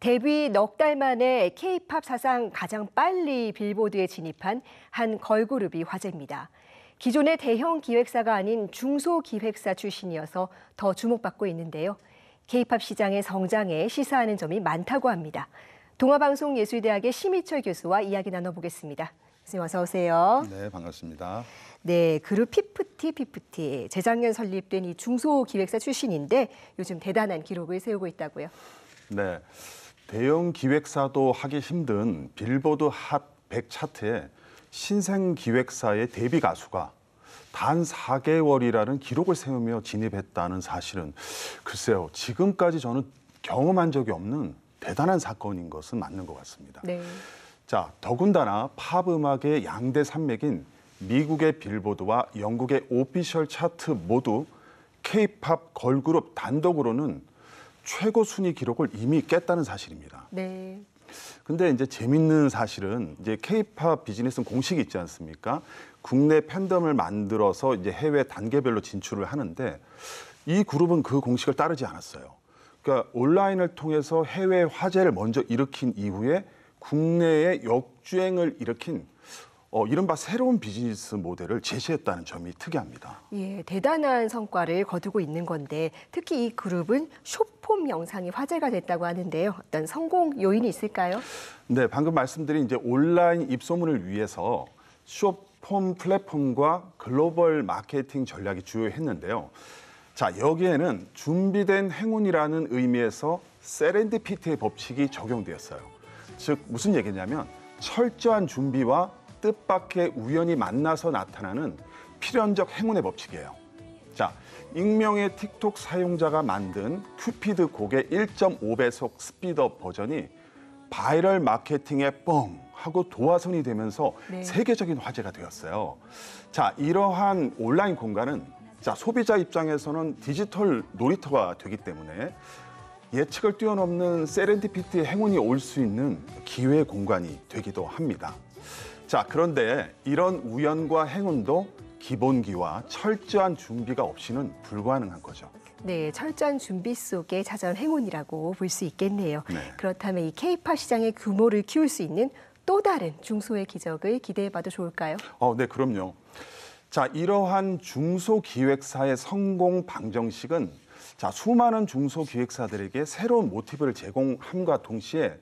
데뷔 넉 달 만에 K-팝 사상 가장 빨리 빌보드에 진입한 한 걸그룹이 화제입니다. 기존의 대형 기획사가 아닌 중소기획사 출신이어서 더 주목받고 있는데요. K-팝 시장의 성장에 시사하는 점이 많다고 합니다. 동아방송예술대학의 심희철 교수와 이야기 나눠보겠습니다. 교수님 어서 오세요. 네, 반갑습니다. 네, 그룹 피프티. 재작년 설립된 이 중소기획사 출신인데 요즘 대단한 기록을 세우고 있다고요. 네, 대형 기획사도 하기 힘든 빌보드 핫 100 차트에 신생 기획사의 데뷔 가수가 단 4개월이라는 기록을 세우며 진입했다는 사실은 글쎄요, 지금까지 저는 경험한 적이 없는 대단한 사건인 것은 맞는 것 같습니다. 네. 자, 더군다나 팝 음악의 양대 산맥인 미국의 빌보드와 영국의 오피셜 차트 모두 K-팝 걸그룹 단독으로는 최고 순위 기록을 이미 깼다는 사실입니다. 네. 근데 이제 재밌는 사실은 이제 K-팝 비즈니스는 공식이 있지 않습니까? 국내 팬덤을 만들어서 이제 해외 단계별로 진출을 하는데 이 그룹은 그 공식을 따르지 않았어요. 그러니까 온라인을 통해서 해외 화제를 먼저 일으킨 이후에 국내에 역주행을 일으킨 이른바 새로운 비즈니스 모델을 제시했다는 점이 특이합니다. 예, 대단한 성과를 거두고 있는 건데 특히 이 그룹은 숏폼 영상이 화제가 됐다고 하는데요. 어떤 성공 요인이 있을까요? 네, 방금 말씀드린 이제 온라인 입소문을 위해서 숏폼 플랫폼과 글로벌 마케팅 전략이 주요했는데요. 자, 여기에는 준비된 행운이라는 의미에서 세렌디피티의 법칙이 적용되었어요. 즉 무슨 얘기냐면 철저한 준비와 뜻밖의 우연히 만나서 나타나는 필연적 행운의 법칙이에요. 자, 익명의 틱톡 사용자가 만든 큐피드 곡의 1.5배속 스피드업 버전이 바이럴 마케팅에 뻥 하고 도화선이 되면서 네. 세계적인 화제가 되었어요. 자, 이러한 온라인 공간은 소비자 입장에서는 디지털 놀이터가 되기 때문에 예측을 뛰어넘는 세렌디피티의 행운이 올 수 있는 기회 공간이 되기도 합니다. 자, 그런데 이런 우연과 행운도 기본기와 철저한 준비가 없이는 불가능한 거죠. 네, 철저한 준비 속에 찾아온 행운이라고 볼 수 있겠네요. 네. 그렇다면 이 K-팝 시장의 규모를 키울 수 있는 또 다른 중소의 기적을 기대해봐도 좋을까요? 네, 그럼요. 자, 이러한 중소기획사의 성공 방정식은 수많은 중소기획사들에게 새로운 모티브를 제공함과 동시에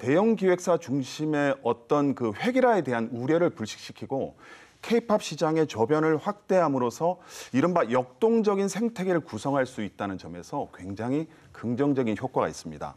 대형 기획사 중심의 어떤 그 획일화에 대한 우려를 불식시키고 K-팝 시장의 저변을 확대함으로써 이른바 역동적인 생태계를 구성할 수 있다는 점에서 굉장히 긍정적인 효과가 있습니다.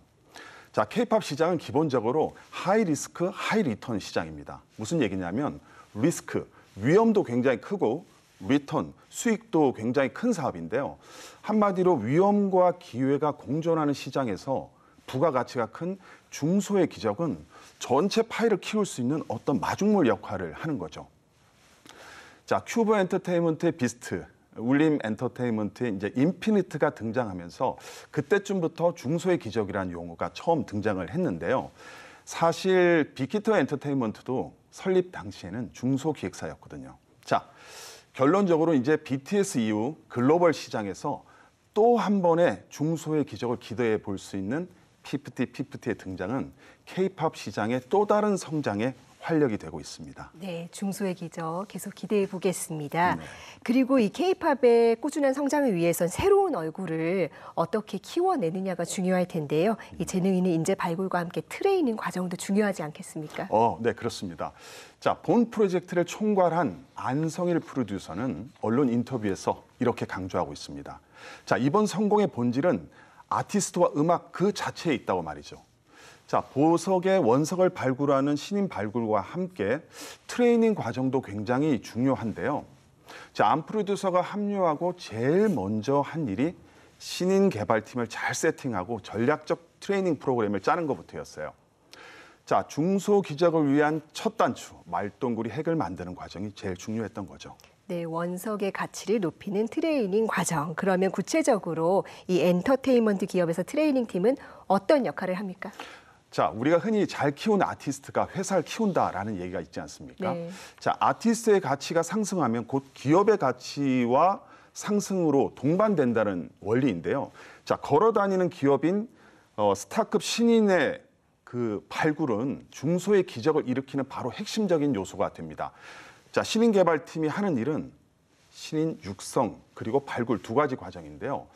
자, K-팝 시장은 기본적으로 하이 리스크, 하이 리턴 시장입니다. 무슨 얘기냐면 리스크, 위험도 굉장히 크고 리턴, 수익도 굉장히 큰 사업인데요. 한마디로 위험과 기회가 공존하는 시장에서 부가가치가 큰 중소의 기적은 전체 파이를 키울 수 있는 어떤 마중물 역할을 하는 거죠. 자, 큐브 엔터테인먼트의 비스트, 울림 엔터테인먼트의 이제 인피니트가 등장하면서 그때쯤부터 중소의 기적이라는 용어가 처음 등장을 했는데요. 사실 빅히터 엔터테인먼트도 설립 당시에는 중소기획사였거든요. 자, 결론적으로 이제 BTS 이후 글로벌 시장에서 또 한 번의 중소의 기적을 기대해 볼 수 있는 피프티의 등장은 K-팝 시장의 또 다른 성장에 활력이 되고 있습니다. 네, 중소의 기적 계속 기대해 보겠습니다. 네. 그리고 이 K-팝의 꾸준한 성장을 위해선 새로운 얼굴을 어떻게 키워내느냐가 중요할 텐데요. 이 재능인의 인재 발굴과 함께 트레이닝 과정도 중요하지 않겠습니까? 네, 그렇습니다. 자, 본 프로젝트를 총괄한 안성일 프로듀서는 언론 인터뷰에서 이렇게 강조하고 있습니다. 자, 이번 성공의 본질은 아티스트와 음악 그 자체에 있다고 말이죠. 자, 보석의 원석을 발굴하는 신인 발굴과 함께 트레이닝 과정도 굉장히 중요한데요. 자, 안 프로듀서가 합류하고 제일 먼저 한 일이 신인 개발팀을 잘 세팅하고 전략적 트레이닝 프로그램을 짜는 것부터였어요. 자, 중소 기적을 위한 첫 단추, 말동구리 핵을 만드는 과정이 제일 중요했던 거죠. 네, 원석의 가치를 높이는 트레이닝 과정. 그러면 구체적으로 이 엔터테인먼트 기업에서 트레이닝 팀은 어떤 역할을 합니까? 자, 우리가 흔히 잘 키우는 아티스트가 회사를 키운다라는 얘기가 있지 않습니까? 네. 자, 아티스트의 가치가 상승하면 곧 기업의 가치와 상승으로 동반된다는 원리인데요. 자, 걸어다니는 기업인 스타급 신인의 그 발굴은 중소의 기적을 일으키는 바로 핵심적인 요소가 됩니다. 자, 신인 개발팀이 하는 일은 신인 육성 그리고 발굴 두 가지 과정인데요.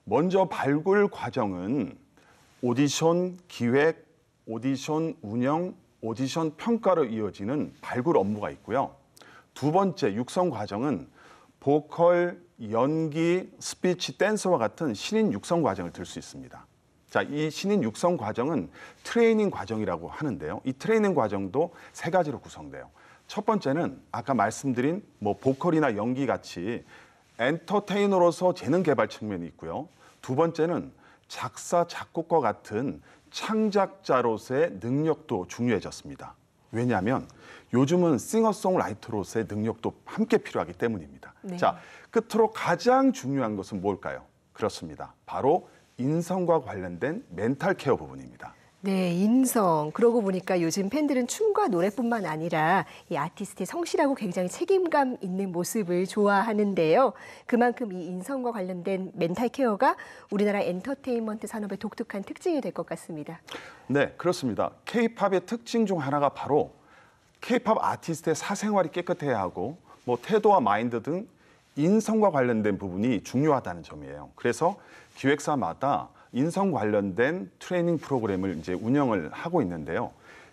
먼저 발굴 과정은 오디션 기획, 오디션 운영, 오디션 평가로 이어지는 발굴 업무가 있고요. 두 번째 육성 과정은 보컬, 연기, 스피치, 댄서와 같은 신인 육성 과정을 들 수 있습니다. 자, 이 신인 육성 과정은 트레이닝 과정이라고 하는데요. 이 트레이닝 과정도 세 가지로 구성돼요. 첫 번째는 아까 말씀드린 보컬이나 연기 같이 엔터테이너로서 재능 개발 측면이 있고요. 두 번째는 작사, 작곡과 같은 창작자로서의 능력도 중요해졌습니다. 왜냐하면 요즘은 싱어송라이터로서의 능력도 함께 필요하기 때문입니다. 네. 자, 끝으로 가장 중요한 것은 뭘까요? 그렇습니다. 바로 인성과 관련된 멘탈 케어 부분입니다. 네, 인성. 그러고 보니까 요즘 팬들은 춤과 노래뿐만 아니라 이 아티스트의 성실하고 굉장히 책임감 있는 모습을 좋아하는데요. 그만큼 이 인성과 관련된 멘탈 케어가 우리나라 엔터테인먼트 산업의 독특한 특징이 될 것 같습니다. 네, 그렇습니다. K-팝의 특징 중 하나가 바로 K-팝 아티스트의 사생활이 깨끗해야 하고 태도와 마인드 등 인성과 관련된 부분이 중요하다는 점이에요. 그래서 기획사마다 인성 관련된 트레이닝 프로그램을 이제 운영을 하고 있는데요.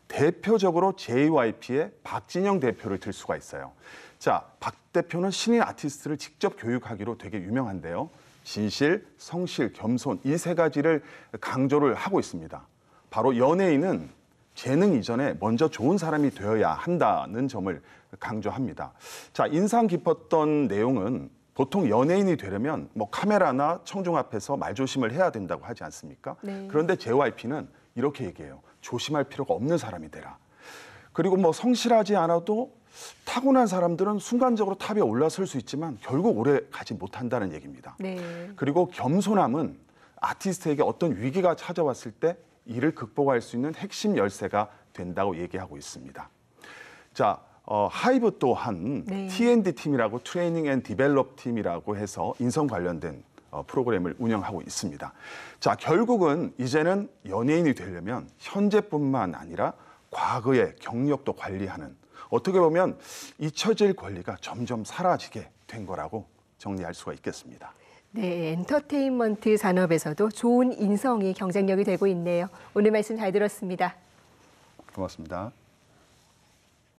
대표적으로 JYP의 박진영 대표를 들 수가 있어요. 자, 박 대표는 신인 아티스트를 직접 교육하기로 되게 유명한데요. 진실, 성실, 겸손 이 세 가지를 강조를 하고 있습니다. 바로 연예인은 재능 이전에 먼저 좋은 사람이 되어야 한다는 점을 강조합니다. 자, 인상 깊었던 내용은 보통 연예인이 되려면 카메라나 청중 앞에서 말조심을 해야 된다고 하지 않습니까? 네. 그런데 JYP는 이렇게 얘기해요. 조심할 필요가 없는 사람이 되라. 그리고 성실하지 않아도 타고난 사람들은 순간적으로 탑에 올라설 수 있지만 결국 오래 가지 못한다는 얘기입니다. 네. 그리고 겸손함은 아티스트에게 어떤 위기가 찾아왔을 때 이를 극복할 수 있는 핵심 열쇠가 된다고 얘기하고 있습니다. 자, 하이브 또한 네. T&D 팀이라고 트레이닝 앤 디벨롭 팀이라고 해서 인성 관련된 프로그램을 운영하고 있습니다. 자, 결국은 이제는 연예인이 되려면 현재뿐만 아니라 과거의 경력도 관리하는 어떻게 보면 잊혀질 권리가 점점 사라지게 된 거라고 정리할 수가 있겠습니다. 네, 엔터테인먼트 산업에서도 좋은 인성이 경쟁력이 되고 있네요. 오늘 말씀 잘 들었습니다. 고맙습니다.